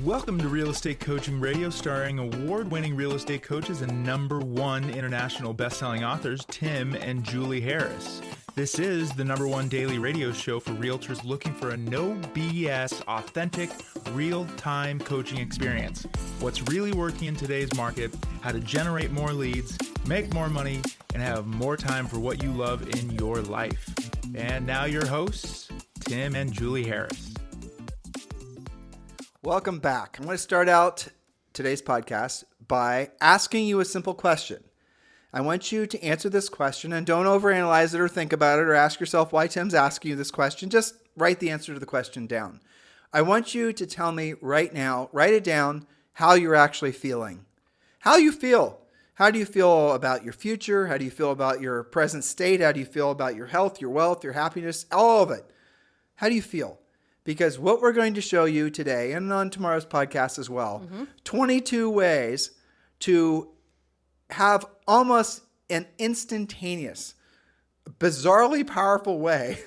Welcome to Real Estate Coaching Radio, starring award-winning real estate coaches and #1 international best-selling authors, Tim and Julie Harris. This is the #1 daily radio show for realtors looking for a no BS, authentic, real-time coaching experience. What's really working in today's market, how to generate more leads, make more money, and have more time for what you love in your life. And now your hosts, Tim and Julie Harris. Welcome back. I'm going to start out today's podcast by asking you a simple question. I want you to answer this question, and don't overanalyze it or think about it or ask yourself why Tim's asking you this question. Just write the answer to the question down. I want you to tell me right now, write it down, how you're actually feeling. How you feel. How do you feel about your future? How do you feel about your present state? How do you feel about your health, your wealth, your happiness, all of it? How do you feel? Because what we're going to show you today and on tomorrow's podcast as well, 22 ways to have almost an instantaneous, bizarrely powerful way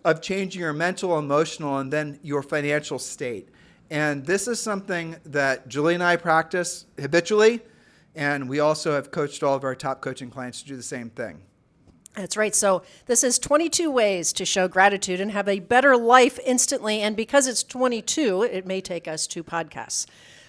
of changing your mental, emotional, and then your financial state. And this is something that Julie and I practice habitually, and we also have coached all of our top coaching clients to do the same thing. That's right. So this is 22 ways to show gratitude and have a better life instantly. And because it's 22, it may take us 2 podcasts.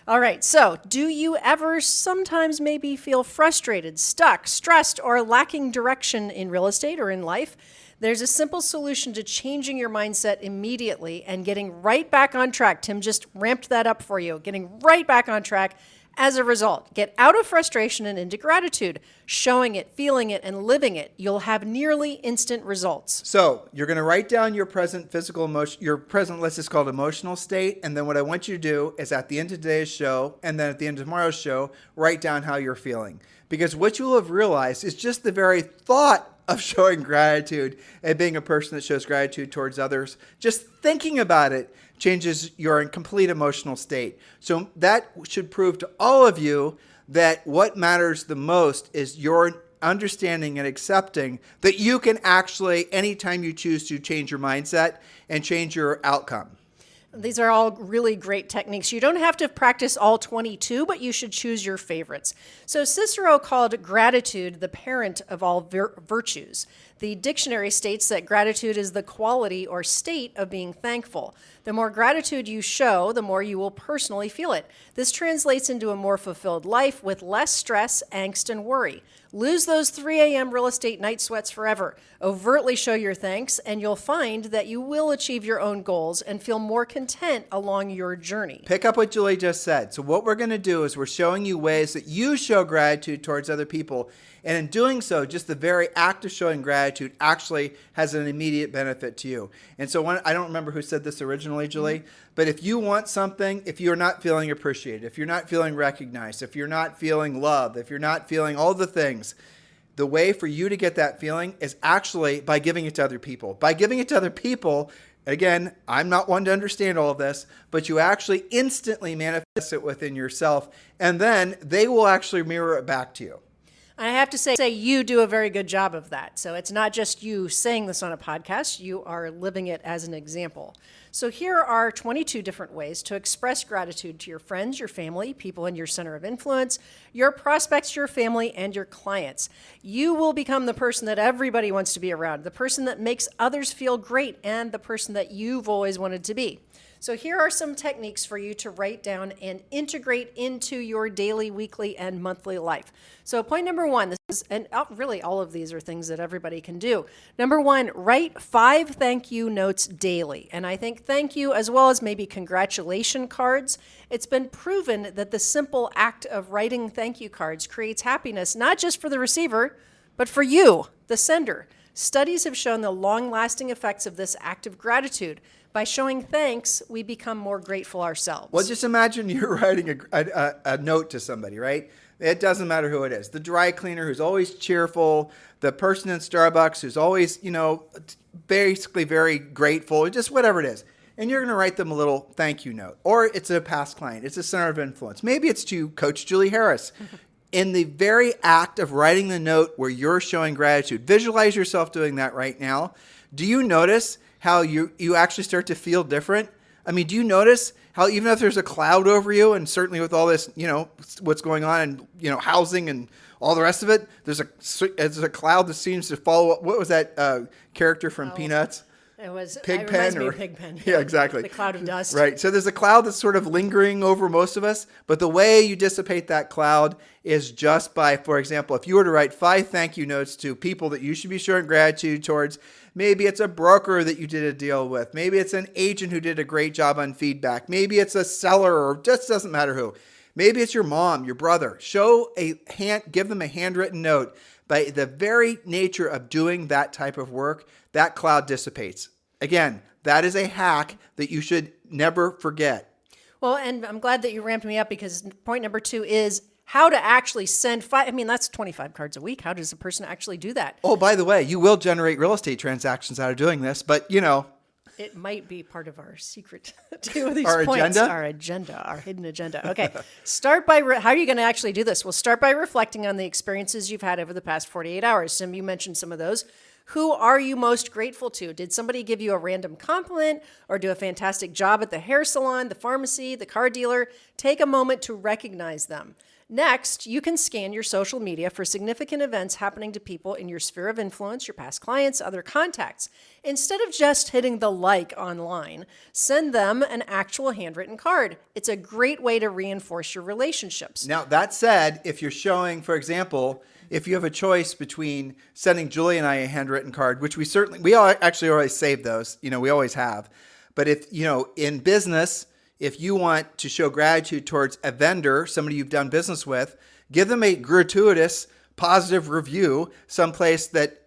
All right. So do you ever sometimes maybe feel frustrated, stuck, stressed, or lacking direction in real estate or in life? There's a simple solution to changing your mindset immediately and getting right back on track. Tim just ramped that up for you, getting right back on track. As a result, get out of frustration and into gratitude, showing it, feeling it, and living it. You'll have nearly instant results. So you're going to write down your present physical emotion, your present, let's just call it emotional state. And then what I want you to do is at the end of today's show, and then at the end of tomorrow's show, write down how you're feeling. Because what you will have realized is just the very thought of showing gratitude and being a person that shows gratitude towards others, just thinking about it changes your complete emotional state. So that should prove to all of you that what matters the most is your understanding and accepting that you can actually, anytime you choose to, change your mindset and change your outcome. These are all really great techniques. You don't have to practice all 22, but you should choose your favorites. So Cicero called gratitude the parent of all virtues. The dictionary states that gratitude is the quality or state of being thankful. The more gratitude you show, the more you will personally feel it. This translates into a more fulfilled life with less stress, angst, and worry. Lose those 3 a.m. real estate night sweats forever. Overtly show your thanks, and you'll find that you will achieve your own goals and feel more content along your journey. Pick up what Julie just said. So what we're going to do is we're showing you ways that you show gratitude towards other people. And in doing so, just the very act of showing gratitude actually has an immediate benefit to you. And so I don't remember who said this originally, Julie, but if you want something, if you're not feeling appreciated, if you're not feeling recognized, if you're not feeling loved, if you're not feeling all the things, the way for you to get that feeling is actually by giving it to other people. By giving it to other people, again, I'm not one to understand all of this, but you actually instantly manifest it within yourself, and then they will actually mirror it back to you. I have to say you do a very good job of that. So it's not just you saying this on a podcast, you are living it as an example. So here are 22 different ways to express gratitude to your friends, your family, people in your center of influence, your prospects, your family, and your clients. You will become the person that everybody wants to be around, the person that makes others feel great, and the person that you've always wanted to be. So here are some techniques for you to write down and integrate into your daily, weekly, and monthly life. So point number 1, this is, and really all of these are things that everybody can do. Number 1, write 5 thank you notes daily. And I think thank you as well as maybe congratulation cards. It's been proven that the simple act of writing thank you cards creates happiness, not just for the receiver, but for you, the sender. Studies have shown the long-lasting effects of this act of gratitude. By showing thanks, we become more grateful ourselves. Well, just imagine you're writing a note to somebody, right? It doesn't matter who it is. The dry cleaner who's always cheerful, the person in Starbucks who's always, basically very grateful, just whatever it is. And you're going to write them a little thank you note. Or it's a past client. It's a center of influence. Maybe it's to Coach Julie Harris. In the very act of writing the note where you're showing gratitude, visualize yourself doing that right now. Do you notice how you actually start to feel different? I mean, do you notice how even if there's a cloud over you, and certainly with all this, what's going on and, housing and all the rest of it, there's a cloud that seems to follow. What was that character from Peanuts? It was Pigpen or Pigpen. Yeah, exactly. The cloud of dust. Right. So there's a cloud that's sort of lingering over most of us, but the way you dissipate that cloud is just by, for example, if you were to write 5 thank you notes to people that you should be showing gratitude towards. Maybe it's a broker that you did a deal with. Maybe it's an agent who did a great job on feedback. Maybe it's a seller, or just doesn't matter who. Maybe it's your mom, your brother. Give them a handwritten note. By the very nature of doing that type of work, that cloud dissipates. Again, that is a hack that you should never forget. Well, and I'm glad that you ramped me up, because point number 2 is how to actually send 5. I mean, that's 25 cards a week. How does a person actually do that? Oh, by the way, you will generate real estate transactions out of doing this, but It might be part of our secret to these Our points. agenda? Our hidden agenda. Okay. Start by, how are you going to actually do this? Well, start by reflecting on the experiences you've had over the past 48 hours. You mentioned some of those. Who are you most grateful to? Did somebody give you a random compliment or do a fantastic job at the hair salon, the pharmacy, the car dealer? Take a moment to recognize them. Next, you can scan your social media for significant events happening to people in your sphere of influence, your past clients, other contacts. Instead of just hitting the like online, send them an actual handwritten card. It's a great way to reinforce your relationships. Now, that said, if you're showing, for example, if you have a choice between sending Julie and I a handwritten card, which we all actually always save those, we always have. But if, in business, if you want to show gratitude towards a vendor, somebody you've done business with, give them a gratuitous positive review, someplace that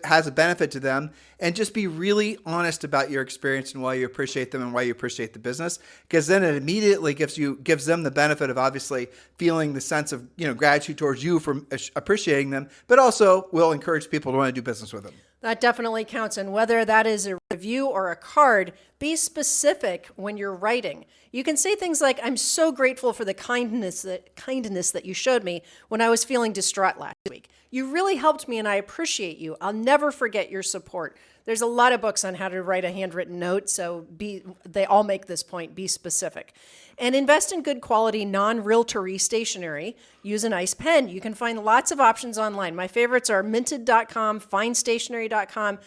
has a benefit to them, and just be really honest about your experience and why you appreciate them and why you appreciate the business, because then it immediately gives them the benefit of obviously feeling the sense of gratitude towards you for appreciating them, but also will encourage people to want to do business with them. That definitely counts. And whether that is a review or a card, be specific when you're writing. You can say things like, I'm so grateful for the kindness that you showed me when I was feeling distraught last week. You really helped me and I appreciate you. I'll never forget your support. There's a lot of books on how to write a handwritten note, so they all make this point, be specific. And invest in good quality, non-realtor-y stationery. Use a nice pen. You can find lots of options online. My favorites are minted.com, finestationery.com.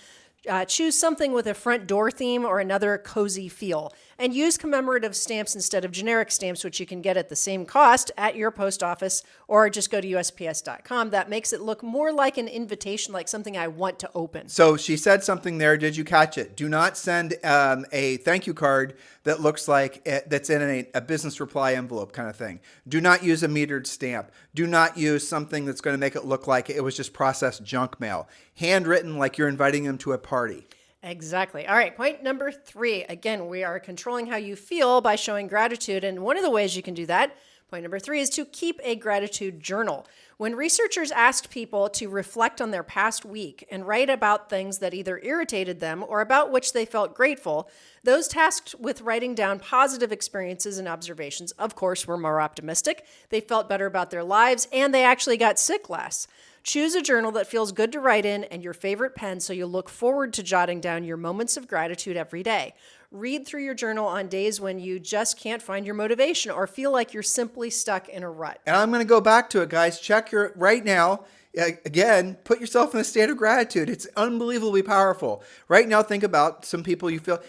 Choose something with a front door theme or another cozy feel. And use commemorative stamps instead of generic stamps, which you can get at the same cost at your post office, or just go to USPS.com. That makes it look more like an invitation, like something I want to open. So she said something there. Did you catch it? Do not send a thank you card that looks like that's in a business reply envelope kind of thing. Do not use a metered stamp. Do not use something that's going to make it look like it was just processed junk mail. Handwritten, like you're inviting them to a party. Exactly. All right. Point number 3. Again, we are controlling how you feel by showing gratitude. And one of the ways you can do that, point number 3, is to keep a gratitude journal. When researchers asked people to reflect on their past week and write about things that either irritated them or about which they felt grateful, those tasked with writing down positive experiences and observations, of course, were more optimistic. They felt better about their lives, and they actually got sick less. Choose a journal that feels good to write in and your favorite pen so you'll look forward to jotting down your moments of gratitude every day. Read through your journal on days when you just can't find your motivation or feel like you're simply stuck in a rut. And I'm going to go back to it, guys. Check right now. Again, put yourself in a state of gratitude. It's unbelievably powerful. Right now, think about some people you feel.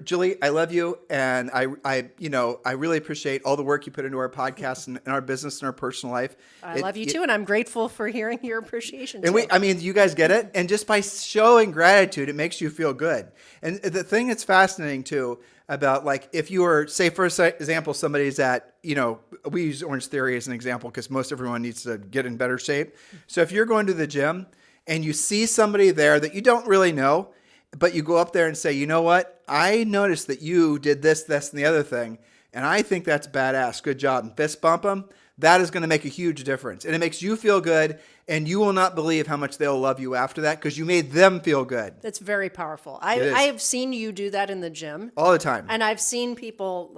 Julie, I love you, and I really appreciate all the work you put into our podcast and our business and our personal life. I love you too, and I'm grateful for hearing your appreciation. And you guys get it. And just by showing gratitude, it makes you feel good. And the thing that's fascinating too about, like, if you were, say, for example, somebody's at, we use Orange Theory as an example because most everyone needs to get in better shape. So if you're going to the gym and you see somebody there that you don't really know, but you go up there and say, you know what? I noticed that you did this, and the other thing, and I think that's badass. Good job. And fist bump them. That is going to make a huge difference. And it makes you feel good, and you will not believe how much they'll love you after that because you made them feel good. That's very powerful. I have seen you do that in the gym. All the time. And I've seen people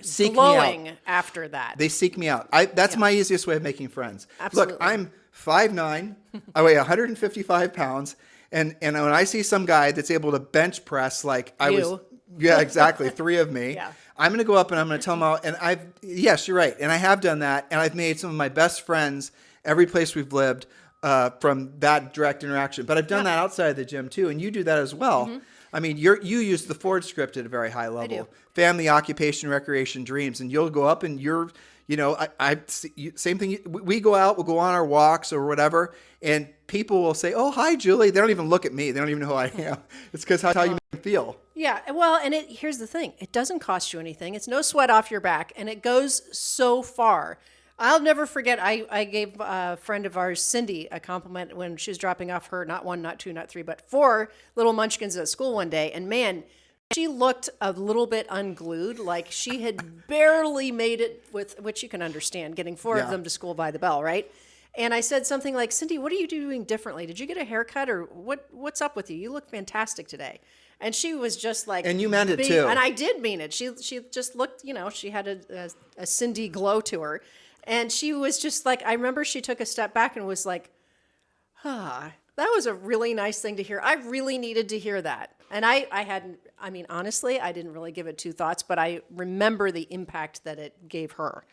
seek glowing me out after that. They seek me out. That's my easiest way of making friends. Absolutely. Look, I'm 5'9", I weigh 155 pounds, and when I see some guy that's able to bench press like I was Yeah, exactly. 3 of me. Yeah. I'm going to go up and I'm going to tell them all. And yes, you're right. And I have done that. And I've made some of my best friends every place we've lived from that direct interaction. But I've done that outside the gym too. And you do that as well. I mean, you use the Ford script at a very high level. do. Family, occupation, recreation, dreams. And you'll go up and same thing. We go out, we'll go on our walks or whatever. And people will say, oh, hi, Julie. They don't even look at me. They don't even know who I am. It's because how you make them feel. Yeah, well, and here's the thing. It doesn't cost you anything. It's no sweat off your back, and it goes so far. I'll never forget, I gave a friend of ours, Cindy, a compliment when she was dropping off her, not 1, not 2, not 3, but 4 little munchkins at school one day. And man, she looked a little bit unglued, like she had barely made it with, which you can understand, getting 4 of them to school by the bell, right? And I said something like, Cindy, what are you doing differently? Did you get a haircut or what's up with you? You look fantastic today. And she was just like... And you meant it too. And I did mean it. She just looked, she had a Cindy glow to her. And she was just like, I remember she took a step back and was like, that was a really nice thing to hear. I really needed to hear that. And honestly, I didn't really give it 2 thoughts, but I remember the impact that it gave her.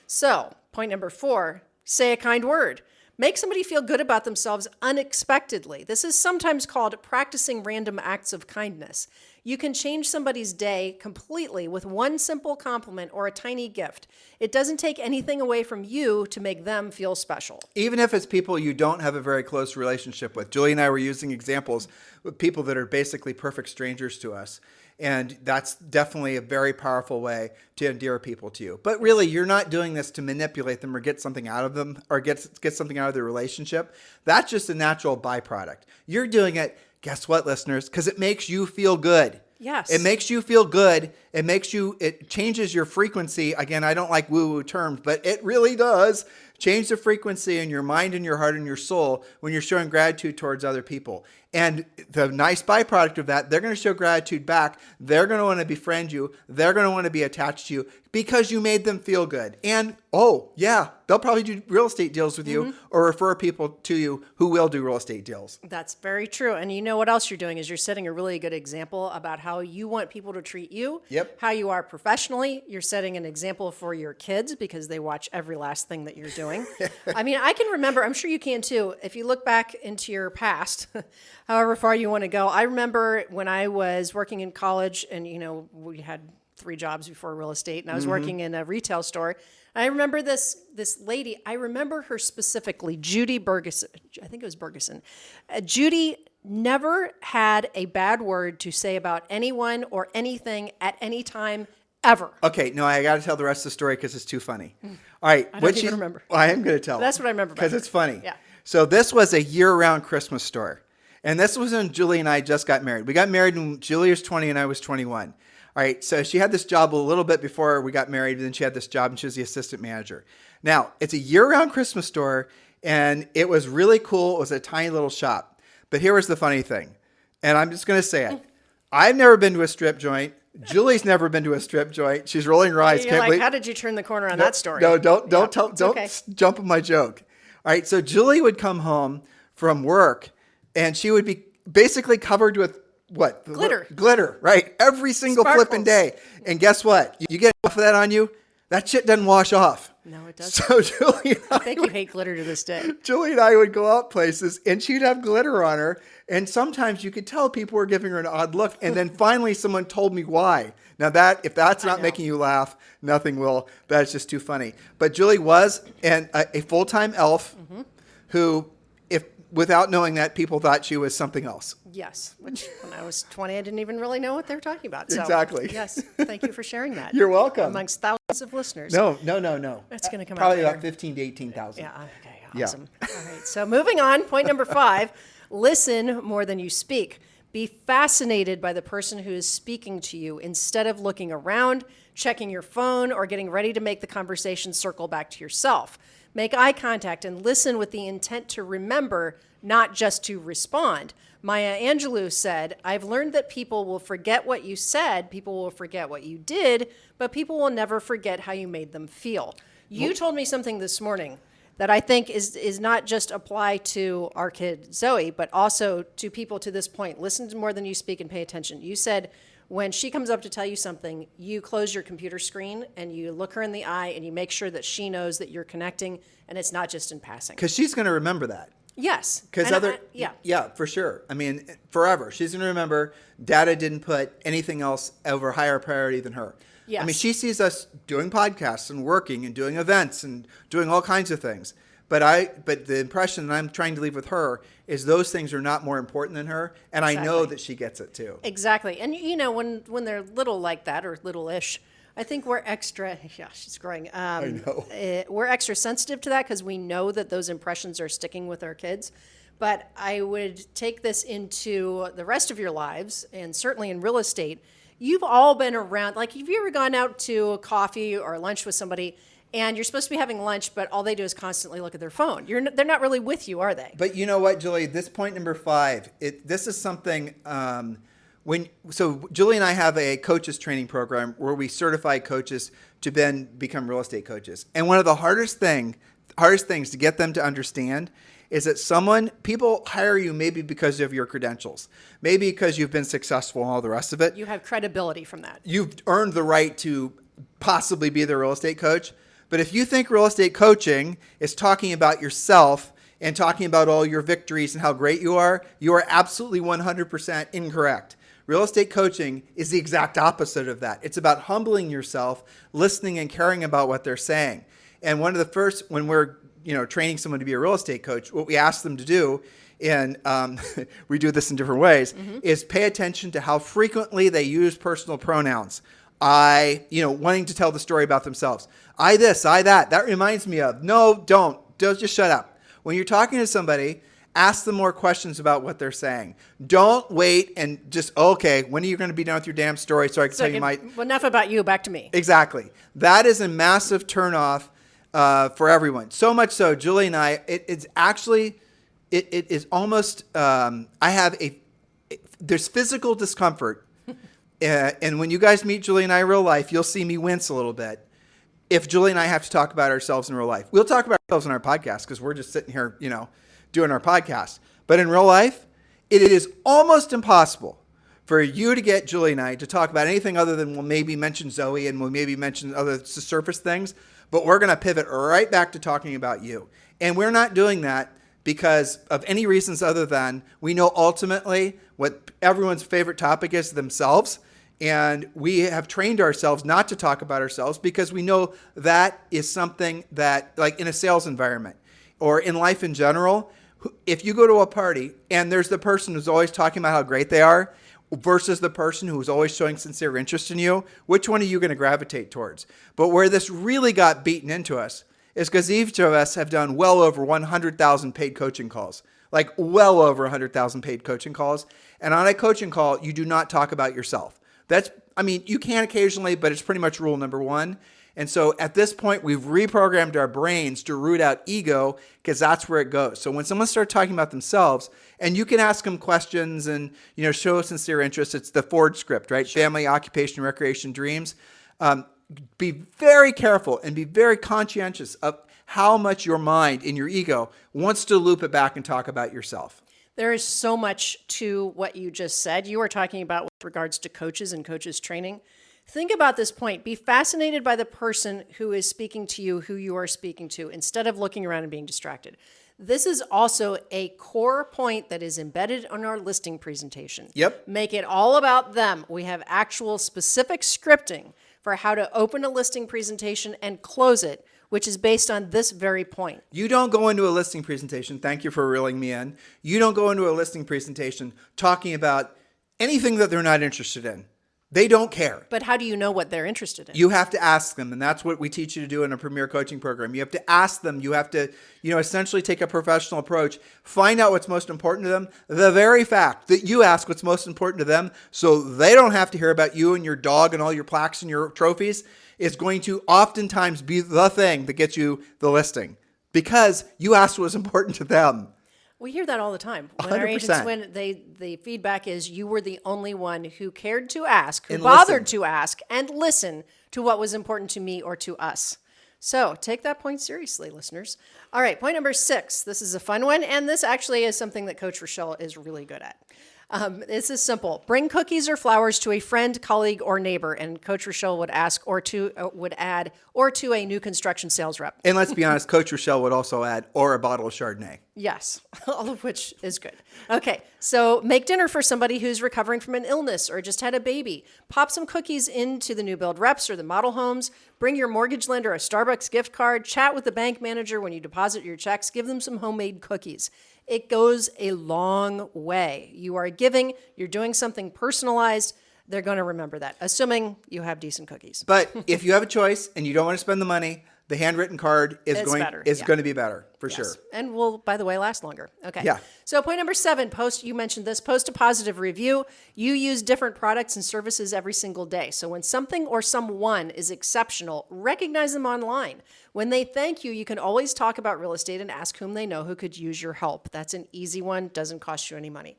So, point number 4, say a kind word. Make somebody feel good about themselves unexpectedly. This is sometimes called practicing random acts of kindness. You can change somebody's day completely with one simple compliment or a tiny gift. It doesn't take anything away from you to make them feel special. Even if it's people you don't have a very close relationship with. Julie and I were using examples with people that are basically perfect strangers to us. And that's definitely a very powerful way to endear people to you. But really, you're not doing this to manipulate them or get something out of them or get something out of their relationship. That's just a natural byproduct. You're doing it, guess what, listeners? Because it makes you feel good. Yes. It makes you feel good. It changes your frequency. Again, I don't like woo-woo terms, but it really does change the frequency in your mind and your heart and your soul when you're showing gratitude towards other people. And the nice byproduct of that, they're going to show gratitude back. They're going to want to befriend you. They're going to want to be attached to you because you made them feel good. And, they'll probably do real estate deals with you or refer people to you who will do real estate deals. That's very true. And you know what else you're doing is you're setting a really good example about how you want people to treat you, how you are professionally. You're setting an example for your kids because they watch every last thing that you're doing. I mean, I can remember, I'm sure you can too, if you look back into your past, however far you want to go. I remember when I was working in college and, we had 3 jobs before real estate and I was working in a retail store. I remember this lady, I remember her specifically, Judy Bergeson. I think it was Bergeson. Judy never had a bad word to say about anyone or anything at any time ever. Okay, no, I got to tell the rest of the story because it's too funny. All right. I don't even remember. Well, I am going to tell. That's what I remember. Because it's funny. Yeah. So this was a year-round Christmas store. And this was when Julie and I just got married. We got married when Julie was 20 and I was 21. All right, so she had this job a little bit before we got married, and then she had this job, and she was the assistant manager. Now, it's a year-round Christmas store, and it was really cool. It was a tiny little shop. But here was the funny thing, and I'm just going to say it. I've never been to a strip joint. Julie's never been to a strip joint. She's rolling her eyes. You're like, how did you turn the corner on that story? No, don't jump on my joke. All right, so Julie would come home from work, and she would be basically covered with what? Glitter, right? Every single flipping day. And guess what? You get enough of that on you, that shit doesn't wash off. No, it doesn't. So Julie and I think you hate glitter to this day. Julie and I would go out places and she'd have glitter on her. And sometimes you could tell people were giving her an odd look. And then finally someone told me why. Now if that's not making you laugh, nothing will. That's just too funny. But Julie was a full-time elf who, without knowing that, people thought she was something else. Yes, which when I was 20, I didn't even really know what they were talking about. So, exactly. Yes, thank you for sharing that. You're welcome. Amongst thousands of listeners. No. That's going to come probably out about 15 to 18,000. Yeah, okay, awesome. Yeah. All right, so moving on, point number 5, listen more than you speak. Be fascinated by the person who is speaking to you instead of looking around, checking your phone, or getting ready to make the conversation circle back to yourself. Make eye contact and listen with the intent to remember, not just to respond. Maya Angelou said, I've learned that people will forget what you said, people will forget what you did, but people will never forget how you made them feel. You told me something this morning that I think is not just apply to our kid Zoe, but also to people to this point. Listen to more than you speak and pay attention. You said, When she comes up to tell you something, you close your computer screen and you look her in the eye and you make sure that she knows that you're connecting and it's not just in passing. Because she's going to remember that. Yes. Because yeah, for sure. I mean, forever. She's going to remember Dada didn't put anything else over higher priority than her. Yes. I mean, she sees us doing podcasts and working and doing events and doing all kinds of things. But the impression that I'm trying to leave with her is those things are not more important than her, and Exactly. I know that she gets it too. Exactly. And when they're little like that or little-ish, I think we're extra, yeah, she's growing. I know. We're extra sensitive to that because we know that those impressions are sticking with our kids. But I would take this into the rest of your lives, and certainly in real estate. You've all been around, like, have you ever gone out to a coffee or lunch with somebody and you're supposed to be having lunch, but all they do is constantly look at their phone? They're not really with you, are they? But you know what, Julie? This point number 5, this is something. So Julie and I have a coaches training program where we certify coaches to then become real estate coaches. And one of the hardest things to get them to understand is that people hire you maybe because of your credentials, maybe because you've been successful and all the rest of it. You have credibility from that. You've earned the right to possibly be the real estate coach. But if you think real estate coaching is talking about yourself and talking about all your victories and how great you are absolutely 100% incorrect. Real estate coaching is the exact opposite of that. It's about humbling yourself, listening and caring about what they're saying. And one of the first, when we're training someone to be a real estate coach, what we ask them to do, and we do this in different ways, is pay attention to how frequently they use personal pronouns. Wanting to tell the story about themselves. I this, I that. That reminds me of. No, don't. Just shut up. When you're talking to somebody, ask them more questions about what they're saying. Don't wait and just, okay, when are you going to be done with your damn story so I can tell you my... Well, enough about you, back to me. Exactly. That is a massive turnoff for everyone. So much so, Julie and I, it is almost, there's physical discomfort. And when you guys meet Julie and I in real life, you'll see me wince a little bit. If Julie and I have to talk about ourselves in real life, we'll talk about ourselves in our podcast because we're just sitting here, doing our podcast. But in real life, it is almost impossible for you to get Julie and I to talk about anything other than we'll maybe mention Zoe and we'll maybe mention other surface things, but we're going to pivot right back to talking about you. And we're not doing that because of any reasons other than we know ultimately what everyone's favorite topic is themselves. And we have trained ourselves not to talk about ourselves because we know that is something that, like in a sales environment or in life in general, if you go to a party and there's the person who's always talking about how great they are versus the person who's always showing sincere interest in you, which one are you going to gravitate towards? But where this really got beaten into us is because each of us have done well over 100,000 paid coaching calls, like well over 100,000 paid coaching calls. And on a coaching call, you do not talk about yourself. You can occasionally, but it's pretty much rule number 1. And so at this point, we've reprogrammed our brains to root out ego because that's where it goes. So when someone starts talking about themselves, and you can ask them questions and show sincere interest, it's the Ford script, right? Sure. Family, occupation, recreation, dreams. Be very careful and be very conscientious of how much your mind and your ego wants to loop it back and talk about yourself. There is so much to what you just said. You were talking about with regards to coaches and coaches training. Think about this point. Be fascinated by the person who is speaking to you, who you are speaking to, instead of looking around and being distracted. This is also a core point that is embedded on our listing presentation. Yep. Make it all about them. We have actual specific scripting for how to open a listing presentation and close it, which is based on this very point. You don't go into a listing presentation, thank you for reeling me in. You don't go into a listing presentation talking about anything that they're not interested in. They don't care. But how do you know what they're interested in? You have to ask them, and that's what we teach you to do in a premier coaching program. You have to ask them. You have to, essentially take a professional approach, find out what's most important to them. The very fact that you ask what's most important to them so they don't have to hear about you and your dog and all your plaques and your trophies is going to oftentimes be the thing that gets you the listing because you asked what was important to them. We hear that all the time. When 100%. our agents the feedback is you were the only one who cared to ask, who And bothered listen. to ask, and listen to what was important to me or to us. So take that point seriously, listeners. All right, point number 6. This is a fun one, and this actually is something that Coach Rochelle is really good at. This is simple. Bring cookies or flowers to a friend, colleague, or neighbor, and Coach Rochelle would ask, would add, or to a new construction sales rep. And let's be honest, Coach Rochelle would also add, or a bottle of Chardonnay. Yes, all of which is good. Okay, so make dinner for somebody who's recovering from an illness or just had a baby. Pop some cookies into the new build reps or the model homes. Bring your mortgage lender a Starbucks gift card. Chat with the bank manager when you deposit your checks. Give them some homemade cookies. It goes a long way. You are giving, you're doing something personalized. They're going to remember that, assuming you have decent cookies. But if you have a choice and you don't want to spend the money, the handwritten card is going to be better for sure. And will, by the way, last longer. Okay. Yeah. So point number 7, you mentioned this, post a positive review. You use different products and services every single day. So when something or someone is exceptional, recognize them online. When they thank you, you can always talk about real estate and ask whom they know who could use your help. That's an easy one, doesn't cost you any money.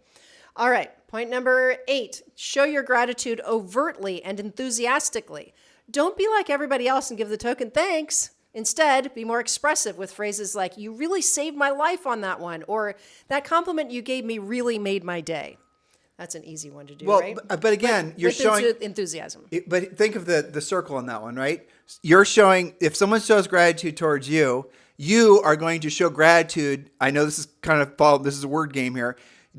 All right, point number 8, show your gratitude overtly and enthusiastically. Don't be like everybody else and give the token thanks. Instead, be more expressive with phrases like, you really saved my life on that one, or that compliment you gave me really made my day. That's an easy one to do, right? But again, you're showing enthusiasm. But think of the circle on that one, right? You're showing, if someone shows gratitude towards you, you are going to show gratitude. I know this is this is a word game here.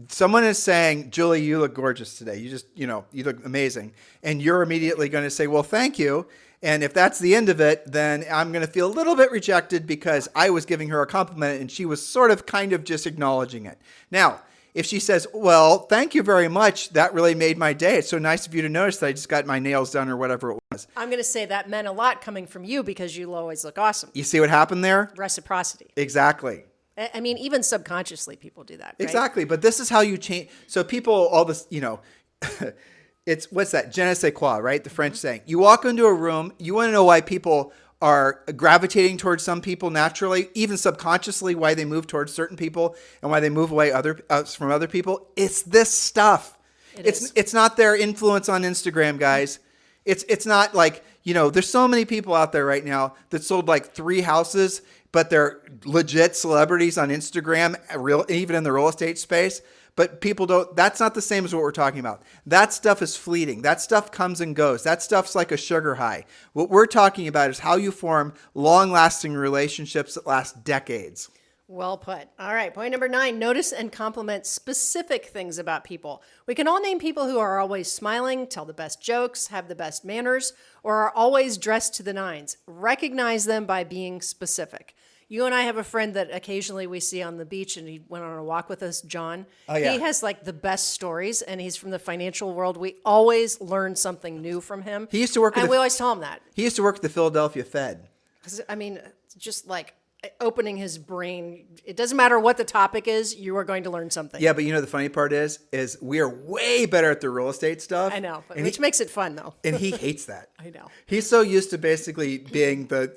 Someone is saying, Julie, you look gorgeous today. You look amazing. And you're immediately going to say, well, thank you. And if that's the end of it, then I'm going to feel a little bit rejected because I was giving her a compliment and she was kind of just acknowledging it. Now, if she says, well, thank you very much. That really made my day. It's so nice of you to notice that I just got my nails done or whatever it was. I'm going to say that meant a lot coming from you because you always look awesome. You see what happened there? Reciprocity. Exactly. I mean, even subconsciously people do that, right? Exactly. But this is how you change. So people, all this, it's, what's that? Je ne sais quoi, right? The French saying. You walk into a room, you want to know why people are gravitating towards some people naturally, even subconsciously, why they move towards certain people and why they move away from other people. It's this stuff. It's not their influence on Instagram, guys. It's not like, there's so many people out there right now that sold like 3 houses, but they're legit celebrities on Instagram, even in the real estate space. But that's not the same as what we're talking about. That stuff is fleeting. That stuff comes and goes. That stuff's like a sugar high. What we're talking about is how you form long-lasting relationships that last decades. Well put. All right. Point number 9, notice and compliment specific things about people. We can all name people who are always smiling, tell the best jokes, have the best manners, or are always dressed to the nines. Recognize them by being specific. You and I have a friend that occasionally we see on the beach, and he went on a walk with us, John. Oh, yeah. He has like the best stories, and he's from the financial world. We always learn something new from him. He used to work and we always tell him that. He used to work at the Philadelphia Fed. I mean, just like opening his brain. It doesn't matter what the topic is, you are going to learn something. Yeah, but the funny part is we are way better at the real estate stuff. I know, which makes it fun though. And he hates that. I know. He's so used to basically being the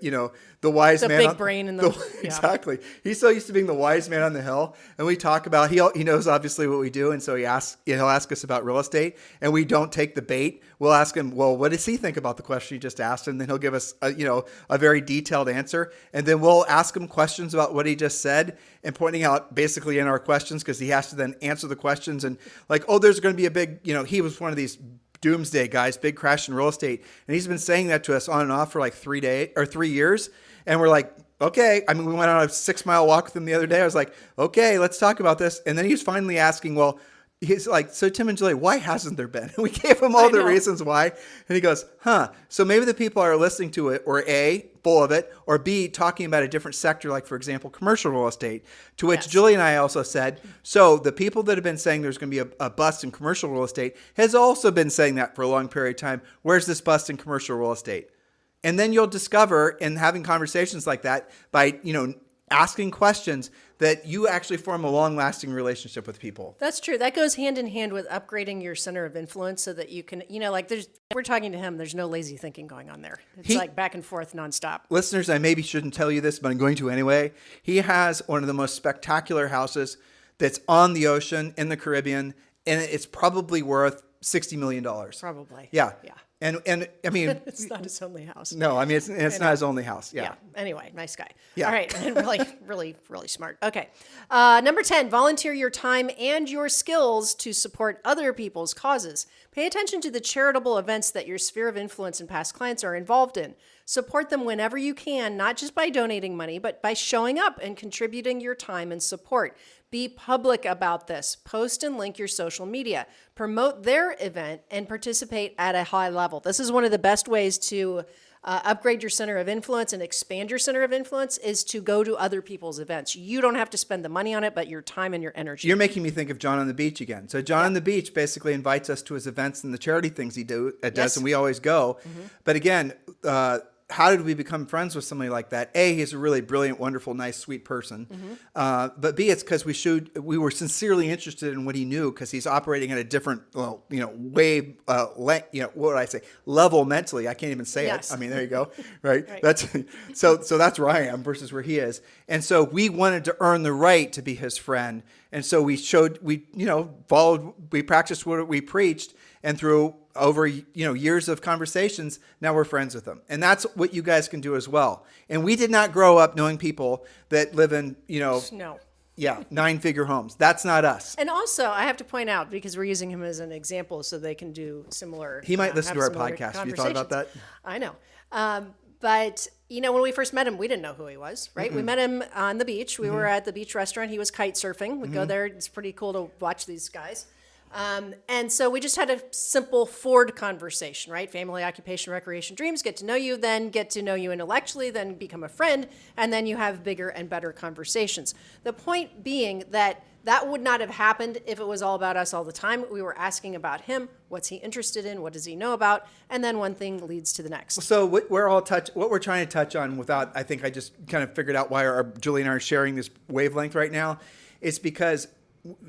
wise man. The big brain in the yeah. Exactly. He's so used to being the wise man on the hill. And we talk about, he knows obviously what we do. And so he'll ask us about real estate and we don't take the bait. We'll ask him, well, what does he think about the question you just asked? And then he'll give us a very detailed answer. And then we'll ask him questions about what he just said and pointing out basically in our questions, because he has to then answer the questions and like, oh, there's going to be a big, he was one of these doomsday guys, big crash in real estate. And he's been saying that to us on and off for like 3 years. And we're like, okay. I mean, we went on a 6-mile walk with him the other day. I was like, okay, let's talk about this. And then he was finally asking, well, he's like, so Tim and Julie, why hasn't there been? And we gave him all the reasons why. And he goes, so maybe the people are listening to it, or A, full of it, or B, talking about a different sector, like, for example, commercial real estate, to which yes. Julie and I also said, so the people that have been saying there's going to be a bust in commercial real estate has also been saying that for a long period of time. Where's this bust in commercial real estate? And then you'll discover in having conversations like that by, asking questions that you actually form a long-lasting relationship with people. That's true. That goes hand in hand with upgrading your center of influence so that you can, we're talking to him, there's no lazy thinking going on there. It's like back and forth nonstop. Listeners, I maybe shouldn't tell you this, but I'm going to anyway. He has one of the most spectacular houses that's on the ocean in the Caribbean, and it's probably worth $60 million. Probably. Yeah. And I mean, It's not his only house. no, I mean, it's not his only house. Yeah. Anyway, nice guy. Yeah. All right. And really smart. Okay. Number 10, volunteer your time and your skills to support other people's causes. Pay attention to the charitable events that your sphere of influence and past clients are involved in. Support them whenever you can, not just by donating money, but by showing up and contributing your time and support. Be public about this. Post and link your social media. Promote their event and participate at a high level. This is one of the best ways to upgrade your center of influence and expand your center of influence is to go to other people's events. You don't have to spend the money on it, but your time and your energy. You're making me think of John on the Beach again. So John on the Beach basically invites us to his events and the charity things he does, Yes. and we always go. But again, how did we become friends with somebody like that? A, he's a really brilliant, wonderful, nice, sweet person. But B, it's because we were sincerely interested in what he knew because he's operating at a different, way, what would I say, level mentally. I can't even say Yes. it. I mean, there you go. Right. That's so that's where I am versus where he is. And so we wanted to earn the right to be his friend. And so we practiced what we preached, and through over years of conversations, now we're friends with them. And that's what you guys can do as well. And we did not grow up knowing people that live in, No. 9-figure homes. That's not us. And also, I have to point out, because we're using him as an example so they can do similar. He might listen have to our similar podcast. Have you thought about that? I know. But, when we first met him, we didn't know who he was, right? We met him on the beach. We were at the beach restaurant. He was kite surfing. We'd go there. It's pretty cool to watch these guys. And so we just had a simple Ford conversation, right? Family, occupation, recreation, dreams, get to know you, then get to know you intellectually, then become a friend, and then you have bigger and better conversations. The point being that would not have happened if it was all about us all the time. We were asking about him, what's he interested in, what does he know about, and then one thing leads to the next. So what we're trying to touch on I think I just kind of figured out why Julie and I are sharing this wavelength right now, is because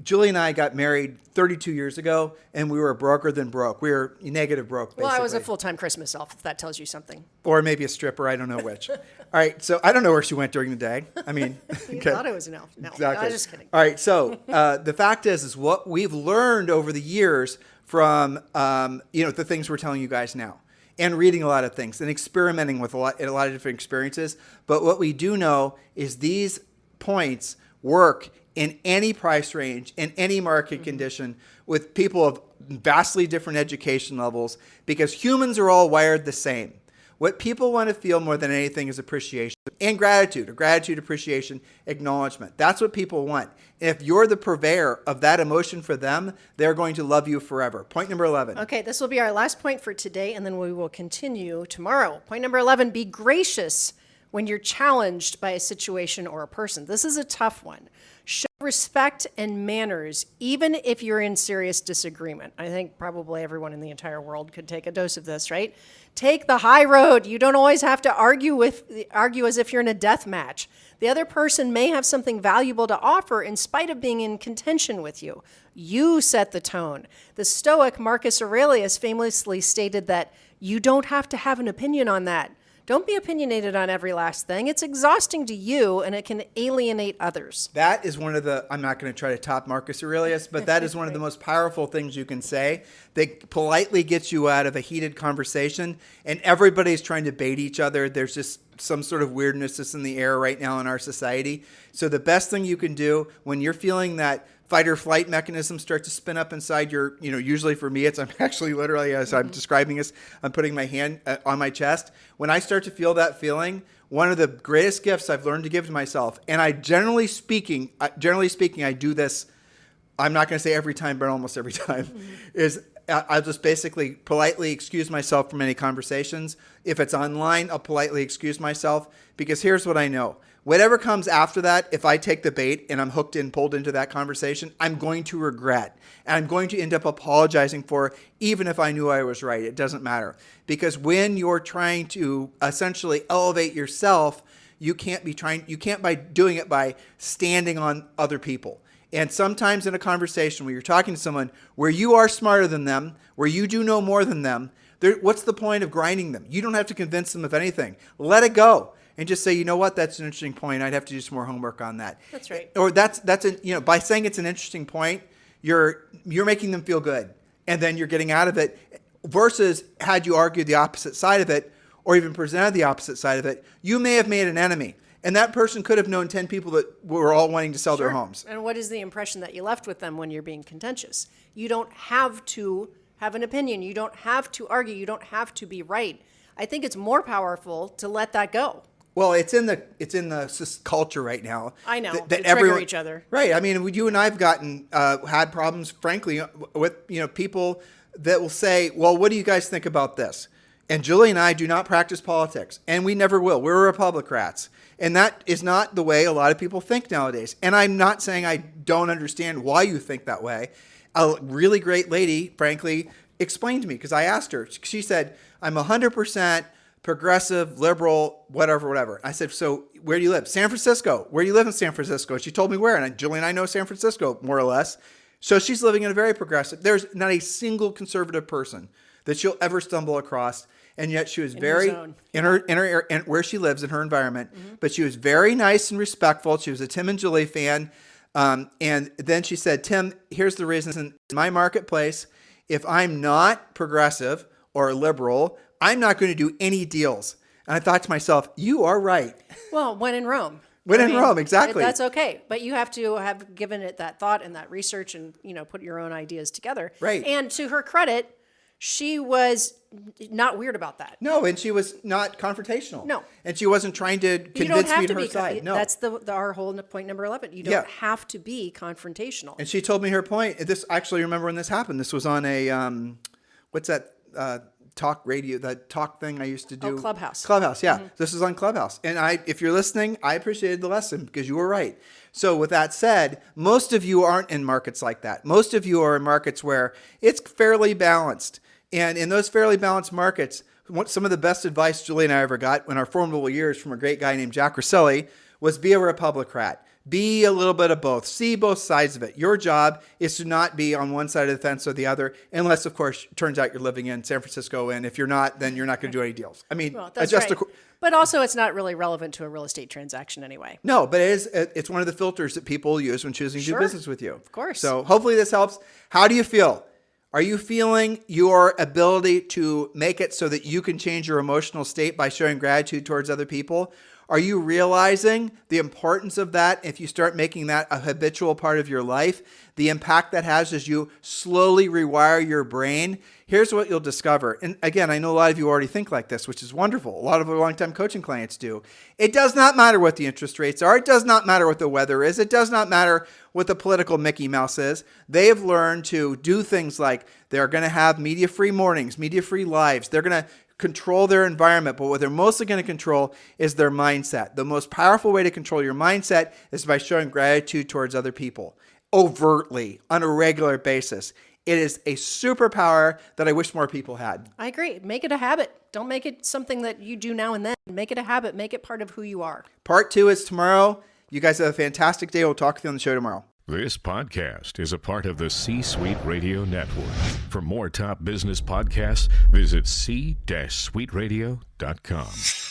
Julie and I got married 32 years ago, and we were broker than broke. We were negative broke, basically. Well, I was a full-time Christmas elf, if that tells you something. Or maybe a stripper. I don't know which. All right. So I don't know where she went during the day. I mean. You thought I was an elf. No, Exactly. I was just kidding. All right. So the fact is what we've learned over the years from, the things we're telling you guys now. And reading a lot of things and experimenting with a lot of different experiences. But what we do know is these points work in any price range, in any market condition, with people of vastly different education levels, because humans are all wired the same. What people want to feel more than anything is appreciation and gratitude, appreciation, acknowledgement. That's what people want. And if you're the purveyor of that emotion for them, they're going to love you forever. Point number 11. Okay, this will be our last point for today, and then we will continue tomorrow. Point number 11, be gracious when you're challenged by a situation or a person. This is a tough one. Show respect and manners, even if you're in serious disagreement. I think probably everyone in the entire world could take a dose of this, right? Take the high road. You don't always have to argue as if you're in a death match. The other person may have something valuable to offer in spite of being in contention with you. You set the tone. The Stoic Marcus Aurelius famously stated that you don't have to have an opinion on that. Don't be opinionated on every last thing. It's exhausting to you, and it can alienate others. That is one of I'm not going to try to top Marcus Aurelius, but that is one of the most powerful things you can say that politely gets you out of a heated conversation, and everybody's trying to bait each other. There's just some sort of weirdness that's in the air right now in our society. So the best thing you can do when you're feeling that fight or flight mechanism start to spin up inside your, usually for me, I'm actually literally, as I'm describing this, I'm putting my hand on my chest. When I start to feel that feeling, one of the greatest gifts I've learned to give to myself, and I generally speaking, I do this, I'm not going to say every time, but almost every time, is I'll just basically politely excuse myself from any conversations. If it's online, I'll politely excuse myself, because here's what I know. Whatever comes after that, if I take the bait and I'm pulled into that conversation, I'm going to regret. And I'm going to end up apologizing for it, even if I knew I was right. It doesn't matter. Because when you're trying to essentially elevate yourself, you can't by doing it by standing on other people. And sometimes in a conversation where you're talking to someone where you are smarter than them, where you do know more than them, what's the point of grinding them? You don't have to convince them of anything. Let it go. And just say, you know what, that's an interesting point. I'd have to do some more homework on that. That's right. Or by saying it's an interesting point, you're making them feel good, and then you're getting out of it. versus had you argued the opposite side of it or even presented the opposite side of it, you may have made an enemy. And that person could have known 10 people that were all wanting to sell their homes. And what is the impression that you left with them when you're being contentious? You don't have to have an opinion. You don't have to argue. You don't have to be right. I think it's more powerful to let that go. Well, it's in the culture right now. I know. That we everyone, trigger each other. Right. I mean, you and I have had problems, frankly, with people that will say, well, what do you guys think about this? And Julie and I do not practice politics, and we never will. We're Republicrats. And that is not the way a lot of people think nowadays. And I'm not saying I don't understand why you think that way. A really great lady, frankly, explained to me, because I asked her. She said, I'm 100% progressive, liberal, whatever. I said, so where do you live? San Francisco. Where do you live in San Francisco? She told me where. And Julie and I know San Francisco, more or less. So she's living in a very progressive. There's not a single conservative person that she'll ever stumble across. And yet she was very in her where she lives in her environment. Mm-hmm. But she was very nice and respectful. She was a Tim and Julie fan. And then she said, Tim, here's the reason. In my marketplace, if I'm not progressive or liberal, I'm not going to do any deals. And I thought to myself, you are right. Well, when in Rome. Rome, exactly. That's okay. But you have to have given it that thought and that research and, put your own ideas together. Right. And to her credit, she was not weird about that. No, and she was not confrontational. No. And she wasn't trying to convince me to her side. No. That's our whole point number 11. You don't have to be confrontational. And she told me her point. This, actually, remember when this happened. This was on a, what's that talk radio, that talk thing I used to do? Clubhouse. Clubhouse, yeah. Mm-hmm. This is on Clubhouse. And if you're listening, I appreciated the lesson because you were right. So with that said, most of you aren't in markets like that. Most of you are in markets where it's fairly balanced. And in those fairly balanced markets, some of the best advice Julie and I ever got in our formidable years from a great guy named Jack Rosselli was be a Republicrat. Be a little bit of both. See both sides of it. Your job is to not be on one side of the fence or the other, unless, of course, it turns out you're living in San Francisco. And if you're not, then you're not going to do any deals. I mean, that's right. But also, it's not really relevant to a real estate transaction anyway. No, but it's one of the filters that people use when choosing to do business with you. Of course. So hopefully this helps. How do you feel? Are you feeling your ability to make it so that you can change your emotional state by showing gratitude towards other people? Are you realizing the importance of that if you start making that a habitual part of your life? The impact that has as you slowly rewire your brain? Here's what you'll discover. And again, I know a lot of you already think like this, which is wonderful. A lot of our longtime coaching clients do. It does not matter what the interest rates are. It does not matter what the weather is. It does not matter what the political Mickey Mouse is. They have learned to do things like they're going to have media-free mornings, media-free lives. They're going to control their environment, but what they're mostly going to control is their mindset. The most powerful way to control your mindset is by showing gratitude towards other people, overtly, on a regular basis. It is a superpower that I wish more people had. I agree. Make it a habit. Don't make it something that you do now and then. Make it a habit. Make it part of who you are. Part 2 is tomorrow. You guys have a fantastic day. We'll talk with you on the show tomorrow. This podcast is a part of the C-Suite Radio Network. For more top business podcasts, visit c-suiteradio.com.